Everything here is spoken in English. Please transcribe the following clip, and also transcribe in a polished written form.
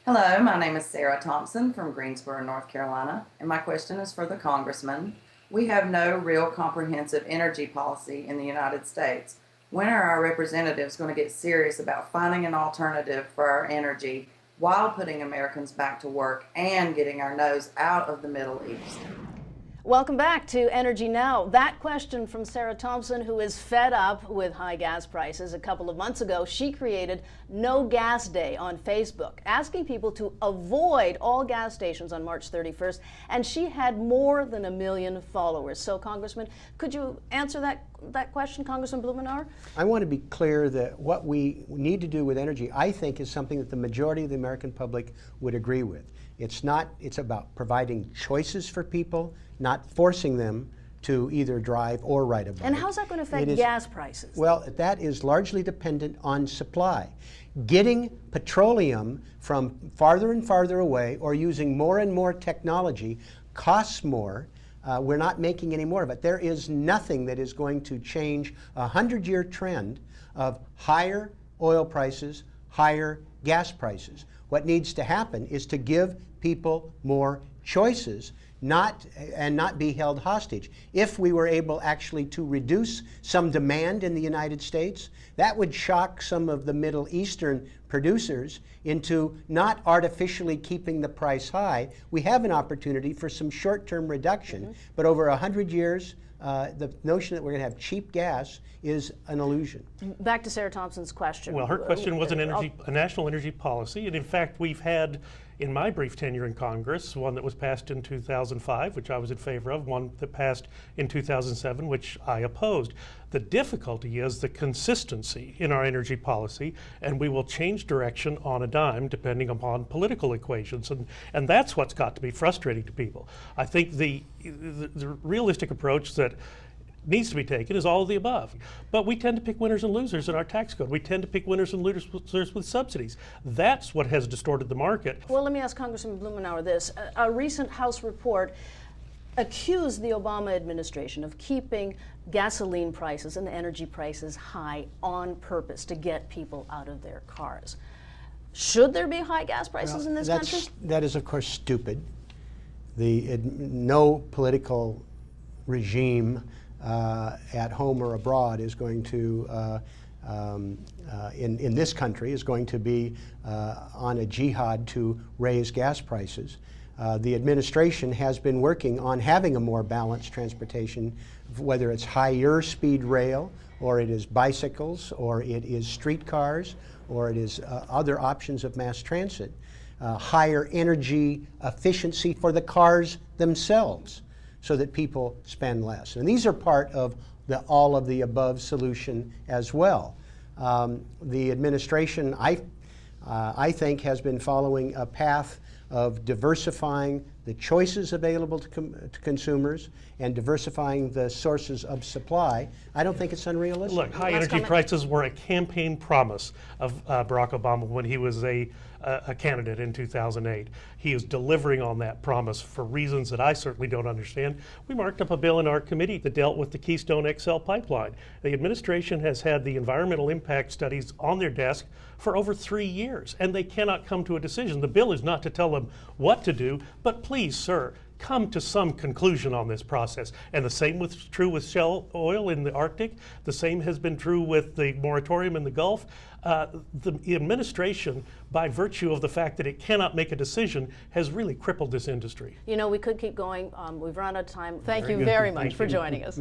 Hello, my name is Sarah Thompson from Greensboro, North Carolina, and my question is for the Congressman. We have no real comprehensive energy policy in the United States. When are our representatives going to get serious about finding an alternative for our energy while putting Americans back to work and getting our nose out of the Middle East? Welcome back to Energy Now. That question from Sarah Thompson, who is fed up with high gas prices. A couple of months ago, she created No Gas Day on Facebook, asking people to avoid all gas stations on March 31st, and she had more than 1 million followers. So, Congressman, could you answer that question, Congressman Blumenauer? I want to be clear that what we need to do with energy, I think, is something that the majority of the American public would agree with. It's about providing choices for people, not forcing them to either drive or ride a bike. And how's that going to affect gas prices? Well, that is largely dependent on supply. Getting petroleum from farther and farther away or using more and more technology costs more. We're not making any more of it. There is nothing that is going to change a 100-year trend of higher oil prices, higher gas prices. What needs to happen is to give people more choices, not be held hostage. If we were able actually to reduce some demand in the United States, that would shock some of the Middle Eastern producers into not artificially keeping the price high. We have an opportunity for some short-term reduction, but over 100 years, the notion that we're going to have cheap gas is an illusion. Back to Sarah Thompson's question. Well, her question was a national energy policy, and in fact, we've had, in my brief tenure in Congress, one that was passed in 2005, which I was in favor of, one that passed in 2007, which I opposed. The difficulty is the consistency in our energy policy, and we will change direction on a dime depending upon political equations, and that's what's got to be frustrating to people. I think the realistic approach that needs to be taken is all of the above. But we tend to pick winners and losers in our tax code. We tend to pick winners and losers with subsidies. That's what has distorted the market. Well, let me ask Congressman Blumenauer this. A recent House report accused the Obama administration of keeping gasoline prices and energy prices high on purpose to get people out of their cars. Should there be high gas prices in this country? That is, of course, stupid. No political regime at home or abroad is going to, in this country, is going to be on a jihad to raise gas prices. The administration has been working on having a more balanced transportation, whether it's higher speed rail, or it is bicycles, or it is streetcars, or it is other options of mass transit. Higher energy efficiency for the cars themselves, so that people spend less. And these are part of the all of the above solution as well. The administration, I think, has been following a path of diversifying the choices available to consumers and diversifying the sources of supply. I don't think it's unrealistic. Look, high energy prices were a campaign promise of Barack Obama when he was a candidate in 2008. He is delivering on that promise for reasons that I certainly don't understand. We marked up a bill in our committee that dealt with the Keystone XL pipeline. The administration has had the environmental impact studies on their desk for over 3 years, and they cannot come to a decision. The bill is not to tell them what to do, but please, sir, come to some conclusion on this process. And the same was true with Shell oil in the Arctic. The same has been true with the moratorium in the Gulf. The administration, by virtue of the fact that it cannot make a decision, has really crippled this industry. You know, we could keep going. We've run out of time. Thank you very much for joining us.